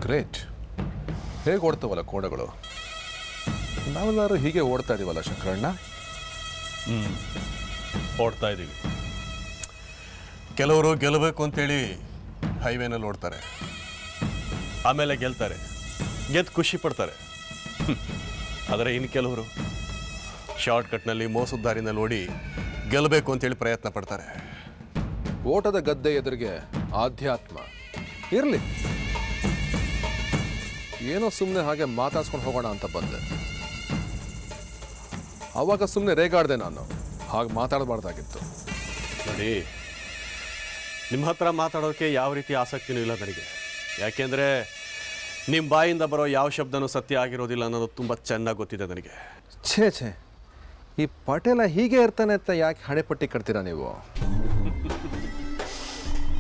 Great. ಹೇಗೆ ಓಡ್ತಾವಲ್ಲ ಕೋಣಗಳು. ನಾವೆಲ್ಲರೂ ಹೀಗೆ ಓಡ್ತಾ ಇದೀವಲ್ಲ ಶಂಕರಣ್ಣ. ಓಡ್ತಾ ಇದ್ದೀವಿ. ಕೆಲವರು ಗೆಲ್ಲಬೇಕು ಅಂತೇಳಿ ಹೈವೇನಲ್ಲಿ ಓಡ್ತಾರೆ, ಆಮೇಲೆ ಗೆಲ್ತಾರೆ, ಗೆದ್ದು ಖುಷಿ ಪಡ್ತಾರೆ. ಆದರೆ ಇನ್ನು ಕೆಲವರು ಶಾರ್ಟ್ಕಟ್ನಲ್ಲಿ ಮೋಸದ ದಾರಿನಲ್ಲಿ ಓಡಿ ಗೆಲ್ಲಬೇಕು ಅಂತೇಳಿ ಪ್ರಯತ್ನ ಪಡ್ತಾರೆ. ಓಟದ ಗದ್ದೆ ಎದುರಿಗೆ ಆಧ್ಯಾತ್ಮ ಇರಲಿ. ಏನೋ ಸುಮ್ಮನೆ ಹಾಗೆ ಮಾತಾಡ್ಸ್ಕೊಂಡು ಹೋಗೋಣ ಅಂತ ಬಂದೆ. ಅವಾಗ ಸುಮ್ಮನೆ ರೇಗಾಡ್ದೆ ನಾನು. ಹಾಗೆ ಮಾತಾಡಬಾರ್ದಾಗಿತ್ತು. ನೋಡಿ, ನಿಮ್ಮ ಹತ್ರ ಮಾತಾಡೋಕ್ಕೆ ಯಾವ ರೀತಿ ಆಸಕ್ತಿನೂ ಇಲ್ಲ ನನಗೆ. ಯಾಕೆಂದರೆ ನಿಮ್ಮ ಬಾಯಿಂದ ಬರೋ ಯಾವ ಶಬ್ದನೂ ಸತ್ಯ ಆಗಿರೋದಿಲ್ಲ ಅನ್ನೋದು ತುಂಬ ಚೆನ್ನಾಗಿ ಗೊತ್ತಿದೆ ನನಗೆ. ಛೇ, ಈ ಪಟೇಲ ಹೀಗೆ ಇರ್ತಾನೆ ಅಂತ ಯಾಕೆ ಹಣೆಪಟ್ಟಿ ಕಟ್ತೀರಾ ನೀವು?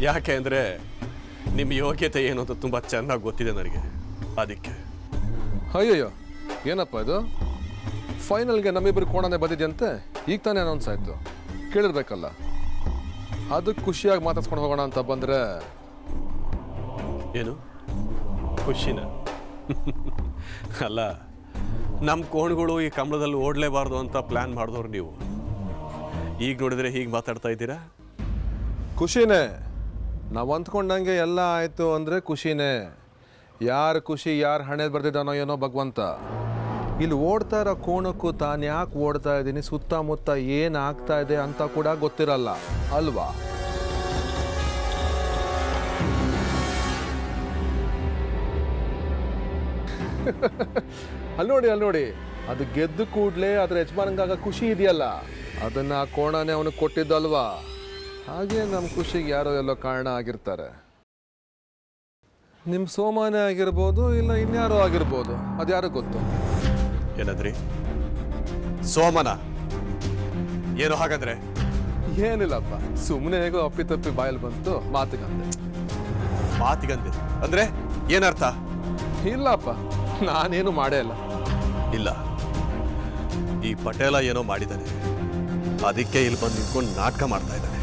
ಯಾಕೆ ಅಂದರೆ ನಿಮ್ಮ ಯೋಗ್ಯತೆ ಏನು ಅಂತ ತುಂಬ ಚೆನ್ನಾಗಿ ಗೊತ್ತಿದೆ ನನಗೆ, ಅದಕ್ಕೆ. ಅಯ್ಯಯ್ಯೋ, ಏನಪ್ಪ ಇದು? ಫೈನಲ್ಗೆ ನಮ್ಮಿಬ್ಬರು ಕೋಣನೆ ಬಂದಿದ್ಯಂತೆ. ಈಗ ತಾನೇ ಅನೌನ್ಸ್ ಆಯಿತು, ಕೇಳಿರ್ಬೇಕಲ್ಲ. ಅದಕ್ಕೆ ಖುಷಿಯಾಗಿ ಮಾತಾಡ್ಸ್ಕೊಂಡು ಹೋಗೋಣ ಅಂತ ಬಂದರೆ ಏನು ಖುಷಿನ? ಅಲ್ಲ, ನಮ್ಮ ಕೋಣಗಳು ಈ ಕಂಬಳದಲ್ಲಿ ಓಡಲೇಬಾರ್ದು ಅಂತ ಪ್ಲ್ಯಾನ್ ಮಾಡಿದವ್ರು ನೀವು. ಈಗ ನೋಡಿದ್ರೆ ಹೀಗೆ ಮಾತಾಡ್ತಾ ಇದ್ದೀರಾ? ಖುಷಿನೇ. ನಾವು ಅಂದ್ಕೊಂಡಂಗೆ ಎಲ್ಲ ಆಯಿತು ಅಂದರೆ ಖುಷಿನೇ. ಯಾರು ಖುಷಿ ಯಾರು ಹಣೆ ಬರ್ದಿದ್ದಾನೋ ಏನೋ ಭಗವಂತ. ಇಲ್ಲಿ ಓಡ್ತಾ ಇರೋ ಕೋಣಕ್ಕೂ ತಾನು ಯಾಕೆ ಓಡ್ತಾ ಇದ್ದೀನಿ, ಸುತ್ತಮುತ್ತ ಏನು ಆಗ್ತಾ ಇದೆ ಅಂತ ಕೂಡ ಗೊತ್ತಿರಲ್ಲ ಅಲ್ವಾ? ಅಲ್ಲಿ ನೋಡಿ, ಅದು ಗೆದ್ದು ಕೂಡಲೇ ಅದರ ಯಜಮಾನಂಗಾಗ ಖುಷಿ ಇದೆಯಲ್ಲ, ಅದನ್ನು ಆ ಕೋಣನೇ ಅವನಿಗೆ ಕೊಟ್ಟಿದ್ದಲ್ವಾ? ಹಾಗೆ ನಮ್ಮ ಖುಷಿಗೆ ಯಾರೋ ಎಲ್ಲೋ ಕಾರಣ ಆಗಿರ್ತಾರೆ. ನಿಮ್ಮ ಸೋಮಾನೆ ಆಗಿರ್ಬೋದು, ಇಲ್ಲ ಇನ್ಯಾರೋ ಆಗಿರ್ಬೋದು, ಅದ್ಯಾರು ಗೊತ್ತು. ಏನಂದ್ರಿ? ಸೋಮನ? ಏನು ಹಾಗಂದ್ರೆ? ಏನಿಲ್ಲಪ್ಪ, ಸುಮ್ಮನೆ ಹೇಗೋ ಅಪ್ಪಿತಪ್ಪಿ ಬಾಯಲ್ಲಿ ಬಂತು, ಮಾತಿಗಂದೆ ಅಂದ್ರೆ ಏನರ್ಥ? ಇಲ್ಲಪ್ಪ, ನಾನೇನು ಮಾಡೇ ಇಲ್ಲ. ಇಲ್ಲ, ಈ ಪಟೇಲ ಏನೋ ಮಾಡಿದ್ದಾನೆ, ಅದಕ್ಕೆ ಇಲ್ಲಿ ಬಂದು ನಿಂತ್ಕೊಂಡು ನಾಟಕ ಮಾಡ್ತಾ ಇದ್ದಾನೆ.